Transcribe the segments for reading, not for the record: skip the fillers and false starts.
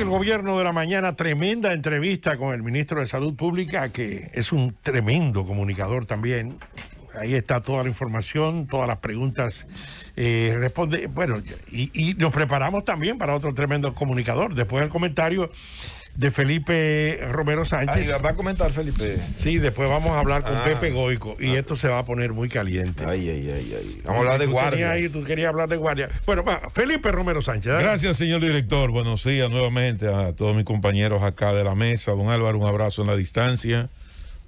el gobierno de la mañana, tremenda entrevista con el ministro de Salud Pública, que es un tremendo comunicador también. Ahí está toda la información, todas las preguntas. Responde, bueno, y nos preparamos también para otro tremendo comunicador. Después del comentario de Felipe Romero Sánchez. Va a comentar Felipe. Sí, después vamos a hablar con Pepe Goico y esto se va a poner muy caliente. Vamos a hablar de guardia. Tú querías hablar de guardia. Bueno, Felipe Romero Sánchez. ¿Dale? Gracias, señor director. Buenos días nuevamente a todos mis compañeros acá de la mesa. Don Álvaro, un abrazo en la distancia.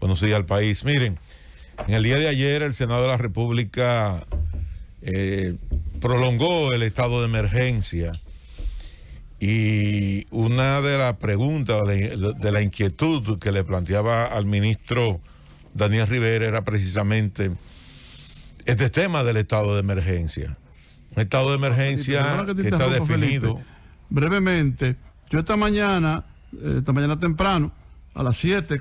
Buenos días al país. Miren, en el día de ayer el Senado de la República prolongó el estado de emergencia. Y una de las preguntas, de la inquietud que le planteaba al ministro Daniel Rivera era precisamente este tema del estado de emergencia. Un estado de emergencia que está definido. Felipe, brevemente, yo esta mañana temprano, a las 7,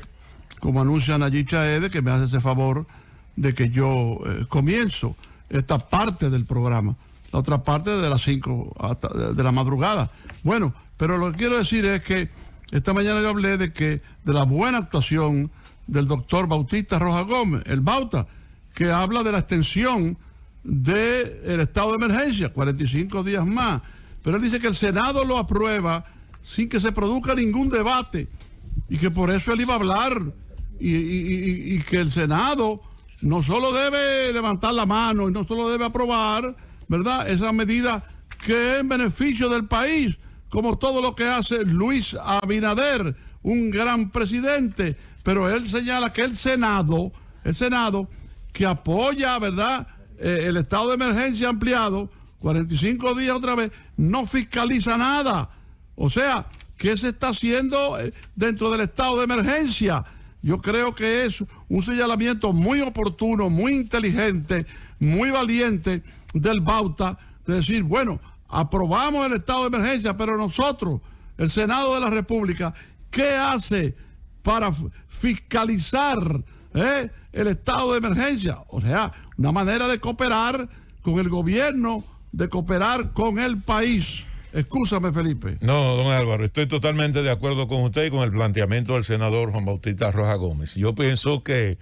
como anuncia Nayib Chaede, que me hace ese favor de que yo comienzo esta parte del programa. La otra parte de las 5 de la madrugada. Bueno, pero lo que quiero decir es que esta mañana yo hablé de la buena actuación del doctor Bautista Rojas Gómez, el Bauta, que habla de la extensión del estado de emergencia, 45 días más. Pero él dice que el Senado lo aprueba sin que se produzca ningún debate y que por eso él iba a hablar y que el Senado no solo debe levantar la mano y no solo debe aprobar, ¿verdad?, esa medida que es en beneficio del país, como todo lo que hace Luis Abinader, un gran presidente, pero él señala que el Senado que apoya, ¿verdad?, el estado de emergencia ampliado, 45 días otra vez, no fiscaliza nada. O sea, ¿qué se está haciendo dentro del estado de emergencia? Yo creo que es un señalamiento muy oportuno, muy inteligente, muy valiente del Bauta, de decir, bueno, aprobamos el estado de emergencia, pero nosotros, el Senado de la República, ¿qué hace para fiscalizar el estado de emergencia? O sea, una manera de cooperar con el gobierno, de cooperar con el país. Excúsame, Felipe. No, don Álvaro, estoy totalmente de acuerdo con usted y con el planteamiento del senador Juan Bautista Rojas Gómez. Yo pienso que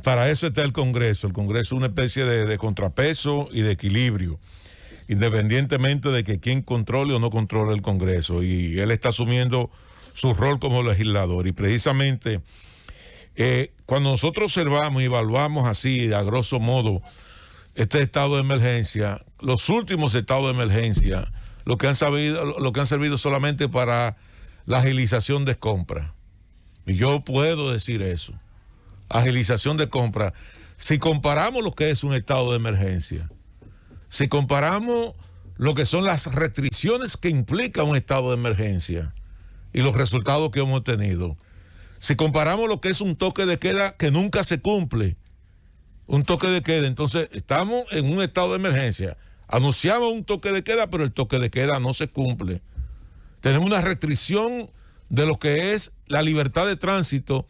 para eso está el Congreso. El Congreso es una especie de contrapeso y de equilibrio, independientemente de que quién controle o no controle el Congreso. Y él está asumiendo su rol como legislador. Y precisamente cuando nosotros observamos y evaluamos así, a grosso modo, este estado de emergencia, los últimos estados de emergencia, lo que han servido solamente para la agilización de compra. Y yo puedo decir eso. Agilización de compra. Si comparamos lo que es un estado de emergencia, si comparamos lo que son las restricciones que implica un estado de emergencia y los resultados que hemos tenido, si comparamos lo que es un toque de queda que nunca se cumple, un toque de queda, entonces estamos en un estado de emergencia. Anunciamos un toque de queda, pero el toque de queda no se cumple. Tenemos una restricción de lo que es la libertad de tránsito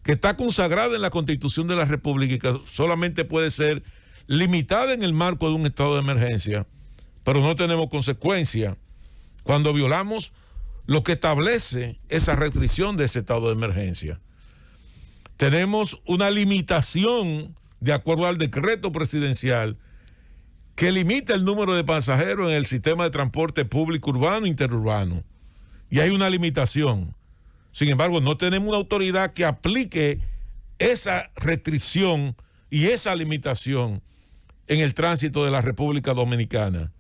que está consagrada en la Constitución de la República y que solamente puede ser limitada en el marco de un estado de emergencia, pero no tenemos consecuencia cuando violamos lo que establece esa restricción de ese estado de emergencia. Tenemos una limitación de acuerdo al decreto presidencial que limita el número de pasajeros en el sistema de transporte público urbano e interurbano. Y hay una limitación. Sin embargo, no tenemos una autoridad que aplique esa restricción y esa limitación en el tránsito de la República Dominicana.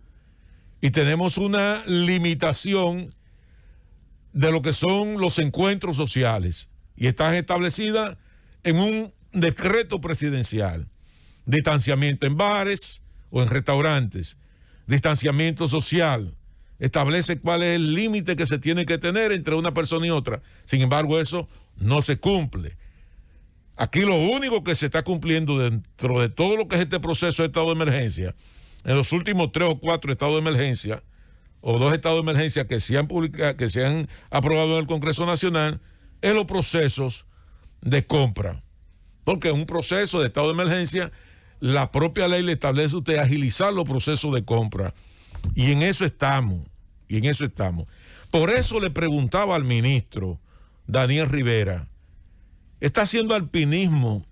Y tenemos una limitación de lo que son los encuentros sociales. Y están establecidas en un decreto presidencial. Distanciamiento en bares o en restaurantes, distanciamiento social, establece cuál es el límite que se tiene que tener entre una persona y otra. Sin embargo, eso no se cumple. Aquí lo único que se está cumpliendo dentro de todo lo que es este proceso de estado de emergencia, en los últimos 3 o 4 estados de emergencia, o 2 estados de emergencia que se han publicado, que se han aprobado en el Congreso Nacional, es los procesos de compra. Porque en un proceso de estado de emergencia, la propia ley le establece a usted agilizar los procesos de compra. Y en eso estamos. Por eso le preguntaba al ministro Daniel Rivera, ¿está haciendo alpinismo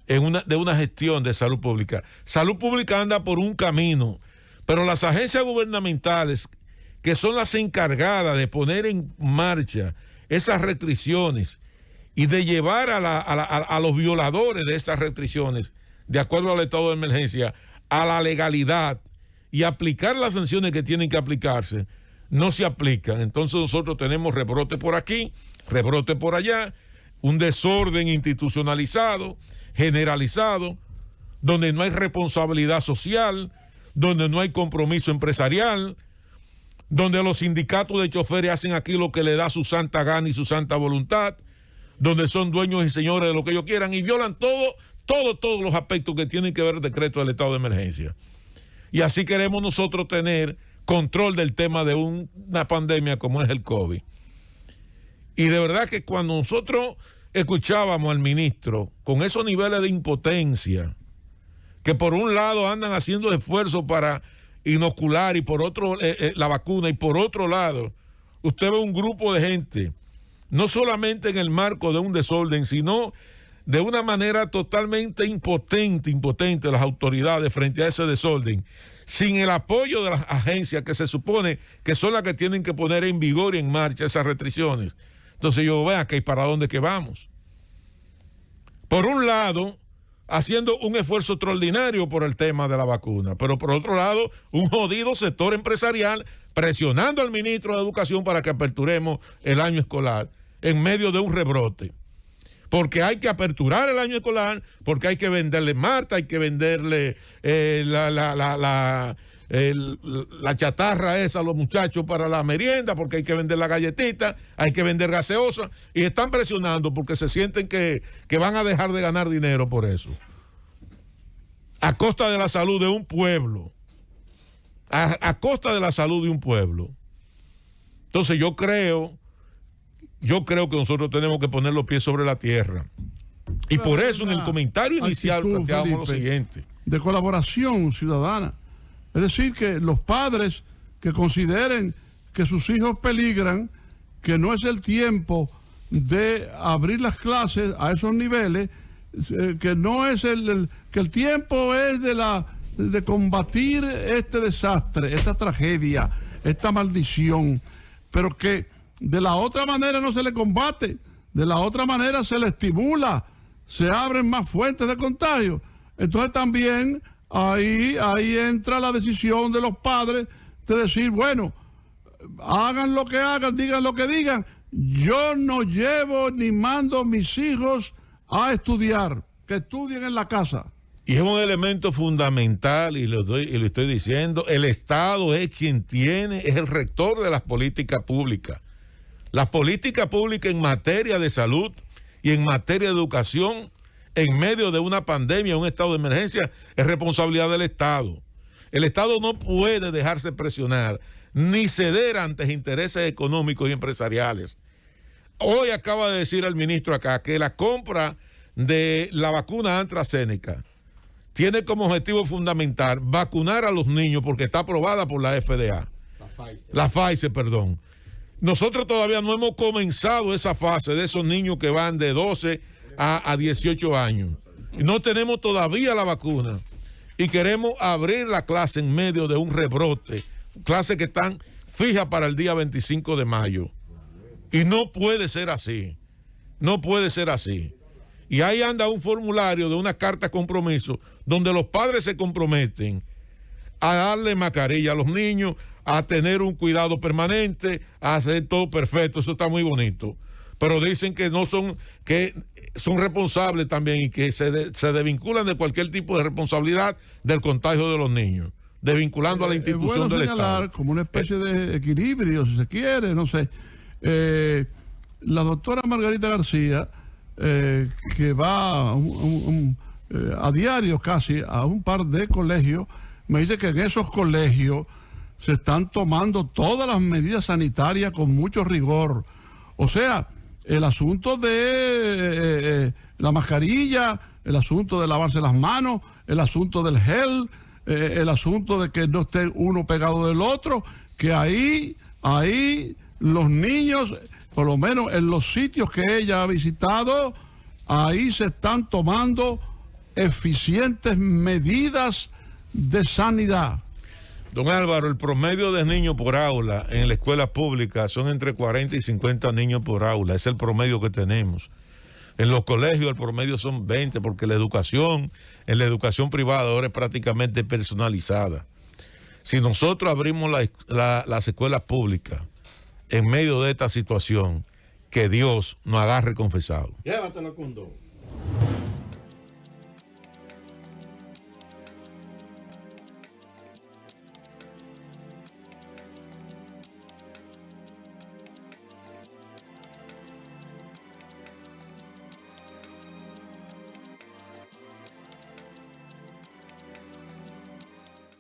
de una gestión de salud pública? Salud pública anda por un camino, pero las agencias gubernamentales, que son las encargadas de poner en marcha esas restricciones y de llevar a los violadores de esas restricciones, de acuerdo al estado de emergencia, a la legalidad y aplicar las sanciones que tienen que aplicarse, no se aplican. Entonces nosotros tenemos rebrote por aquí, rebrote por allá, un desorden institucionalizado, generalizado, donde no hay responsabilidad social, donde no hay compromiso empresarial, donde los sindicatos de choferes hacen aquí lo que le da su santa gana y su santa voluntad, donde son dueños y señores de lo que ellos quieran y violan todos los aspectos que tienen que ver el decreto del estado de emergencia. Y así queremos nosotros tener control del tema de una pandemia como es el COVID. Y de verdad que cuando nosotros escuchábamos al ministro con esos niveles de impotencia, que por un lado andan haciendo esfuerzos para inocular y por otro la vacuna, y por otro lado usted ve un grupo de gente, no solamente en el marco de un desorden, sino de una manera totalmente impotente las autoridades frente a ese desorden, sin el apoyo de las agencias que se supone que son las que tienen que poner en vigor y en marcha esas restricciones. Entonces yo veo que para dónde que vamos. Por un lado, haciendo un esfuerzo extraordinario por el tema de la vacuna, pero por otro lado, un jodido sector empresarial presionando al ministro de Educación para que aperturemos el año escolar en medio de un rebrote. Porque hay que aperturar el año escolar, porque hay que venderle Marta, hay que venderle la chatarra esa a los muchachos para la merienda, porque hay que vender la galletita, hay que vender gaseosa, y están presionando porque se sienten que van a dejar de ganar dinero por eso. A costa de la salud de un pueblo. A costa de la salud de un pueblo. Entonces yo creo que nosotros tenemos que poner los pies sobre la tierra. Y por eso en el comentario inicial planteamos lo siguiente. De colaboración ciudadana. Es decir, que los padres que consideren que sus hijos peligran, que no es el tiempo de abrir las clases a esos niveles, que no es que el tiempo es de combatir este desastre, esta tragedia, esta maldición, pero que de la otra manera no se le combate, de la otra manera se le estimula, se abren más fuentes de contagio. Entonces también ahí entra la decisión de los padres de decir, bueno, hagan lo que hagan, digan lo que digan, yo no llevo ni mando a mis hijos a estudiar, que estudien en la casa. Y es un elemento fundamental, y lo estoy diciendo, el Estado es quien es el rector de las políticas públicas. Las políticas públicas en materia de salud y en materia de educación, en medio de una pandemia, un estado de emergencia, es responsabilidad del Estado. El Estado no puede dejarse presionar ni ceder ante intereses económicos y empresariales. Hoy acaba de decir el ministro acá que la compra de la vacuna AstraZeneca tiene como objetivo fundamental vacunar a los niños porque está aprobada por la FDA. La Pfizer, perdón. Nosotros todavía no hemos comenzado esa fase de esos niños que van de 12 a 18 años. No tenemos todavía la vacuna y queremos abrir la clase en medio de un rebrote, clases que están fijas para el día 25 de mayo. Y no puede ser así, no puede ser así. Y ahí anda un formulario de una carta de compromiso donde los padres se comprometen a darle mascarilla a los niños, a tener un cuidado permanente, a hacer todo perfecto. Eso está muy bonito. Pero dicen que que son responsables también y que se desvinculan de cualquier tipo de responsabilidad del contagio de los niños, desvinculando a la institución del Estado. Como una especie de equilibrio, si se quiere, no sé. La doctora Margarita García, que va a diario casi a un par de colegios, me dice que en esos colegios se están tomando todas las medidas sanitarias con mucho rigor. O sea, el asunto de la mascarilla, el asunto de lavarse las manos, el asunto del gel, el asunto de que no esté uno pegado del otro, que ahí los niños, por lo menos en los sitios que ella ha visitado, ahí se están tomando eficientes medidas de sanidad. Don Álvaro, el promedio de niños por aula en la escuela pública son entre 40 y 50 niños por aula. Es el promedio que tenemos. En los colegios el promedio son 20, porque la educación, en la educación privada ahora es prácticamente personalizada. Si nosotros abrimos las escuelas públicas en medio de esta situación, que Dios nos agarre confesado. Llévatelo con dos.